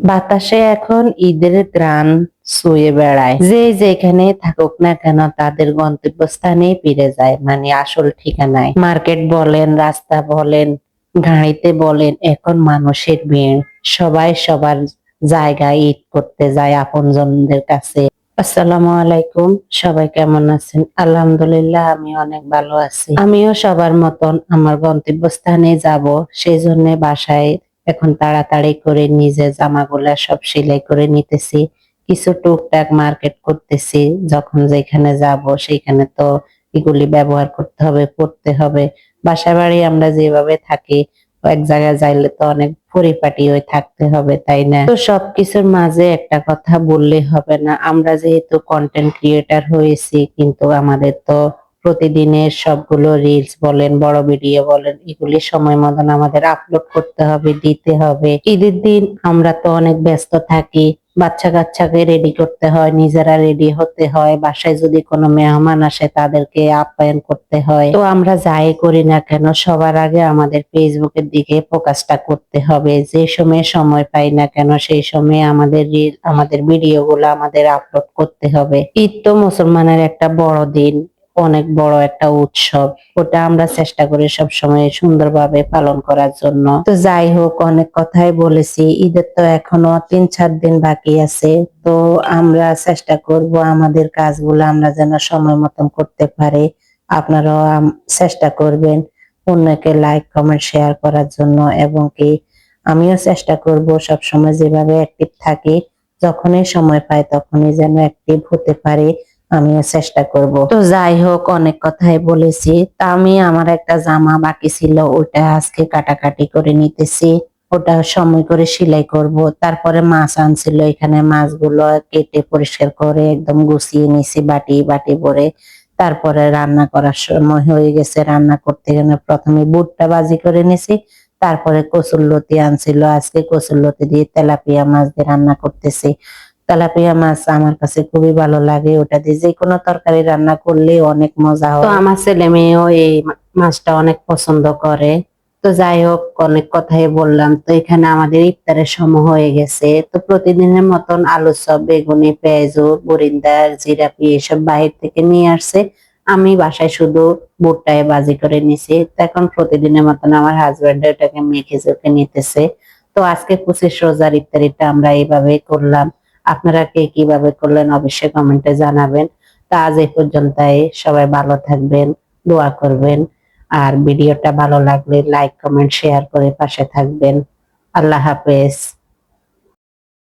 বাতাসে এখন ঈদের গ্রান ছুঁয়ে বেড়ায়, যে যেখানে থাকুক না কেন তাদের গন্তব্যস্থানে ফিরে যায়, মানে আসল ঠিকানায়। মার্কেট বলেন, রাস্তা বলেন, গাড়িতে বলেন, এখন মানুষের ভিড়। সবাই সবার জায়গায় ঈদ করতে যায় আপনজনদের কাছে। আসসালামু আলাইকুম, সবাই কেমন আছেন? আলহামদুলিল্লাহ, আমি অনেক ভালো আছি। আমিও সবার মতন আমার গন্তব্যস্থানে যাব, সেই জন্য বাসায় এখন তাড়াতাড়ি করে নিজে জামাগুলা সব সেলাই করে নিতেছি। কিছু টুকটাক মার্কেট করতেছি, যখন যেখানে যাব সেখানে তো এগুলি ব্যবহার করতে হবে, পড়তে হবে। বাসা বাড়ি আমরা যেভাবে থাকি, এক জায়গায় যাইলে তো অনেক পরিপাটি হয়ে থাকতে হবে, তাই না? তো সবকিছুর মাঝে একটা কথা বললে হবে না, আমরা যেহেতু কন্টেন্ট ক্রিয়েটার হয়েছি, কিন্তু আমাদের তো প্রতিদিনের সবগুলো রিলস বলেন, বড় ভিডিও বলেন, এগুলি সময় মতন আমাদের আপলোড করতে হবে, দিতে হবে। ঈদের দিন আমরা তো অনেক ব্যস্ত থাকি, বাচ্চা কাচ্চাকে রেডি করতে হয়, নিজেরা রেডি হতে হয়, বাসায় যদি কোনো মেহমান আসে তাদেরকে আপ্যায়ন করতে হয়। তো আমরা যাই করি না কেন, সবার আগে আমাদের ফেসবুকের দিকে ফোকাসটা করতে হবে। যে সময় সময় পাই না কেন সেই সময় আমাদের রিল, আমাদের ভিডিও গুলো আমাদের আপলোড করতে হবে। ঈদ তো মুসলমানের একটা বড় দিন, অনেক বড় একটা উৎসব। ওটা আমরা চেষ্টা করি সব সময় সুন্দরভাবে পালন করার জন্য। তো যাই হোক, অনেক কথাই বলেছি, ঈদের তো এখনো 3-4 দিন বাকি আছে। তো আমরা চেষ্টা করব আমাদের কাজগুলো আমরা যেন সময় মতন করতে পারি। আপনারাও চেষ্টা করবেন অন্যকে লাইক কমেন্ট শেয়ার করার জন্য, এবং কি আমিও চেষ্টা করব সবসময় যেভাবে অ্যাক্টিভ থাকি, যখনই সময় পাই তখনই যেন অ্যাক্টিভ হতে পারি, আমিও চেষ্টা করব। তো যাই হোক, অনেক কথাই বলেছি। তা আমি আমার একটা জামা বাকি ছিল, ওটা আজকে কাটাকাটি করে নিতেছি। ওটা সময় করে সেলাই করব। তারপরে মাছ আনছিল, এখানে মাছগুলো কেটে পরিষ্কার করে একদম গুছিয়ে নিছি বাটি বাটি ভরে। তারপরে রান্না করার সময় হয়ে গেছে, রান্না করতে গেলে প্রথমে বুটটা ভাজি করে নিছি, তারপরে কচুরলতি আনছিল, আজকে কচুরলতি দিয়ে তেলাপিয়া মাছ দিয়ে রান্না করতেছি। তেলাপিয়া মাছ আমার কাছে খুবই ভালো লাগে, ওটা দিয়ে যে কোনো তরকারি রান্না করলে অনেক মজা হয়। তো আমার ছেলে মেয়েও এই মাছটা অনেক পছন্দ করে। তো যাই হোক, অনেক কথাই বললাম। তো এখানে আমাদের ইফতারের সময় হয়ে গেছে। তো প্রতিদিনের মতন আলু চপ, বেগুনি, পেঁয়াজু, বরিন্দা, জিরাপি এসব বাহির থেকে নিয়ে আসছে। আমি বাসায় শুধু বুটটায় ভাজি করে নিছি। তো এখন প্রতিদিনের মতন আমার হাজবেন্ড এটাকে মেখে চোখে নিতেছে। তো আজকে 25 রোজার ইফতারিটা আমরা এইভাবে করলাম। আপনারা কে কিভাবে করলেন অবশ্যই কমেন্টে জানাবেন। তা আজ এই পর্যন্তই, সবাই ভালো থাকবেন, দোয়া করবেন। আর ভিডিওটা ভালো লাগলে লাইক কমেন্ট শেয়ার করে পাশে থাকবেন। আল্লাহ হাফেজ।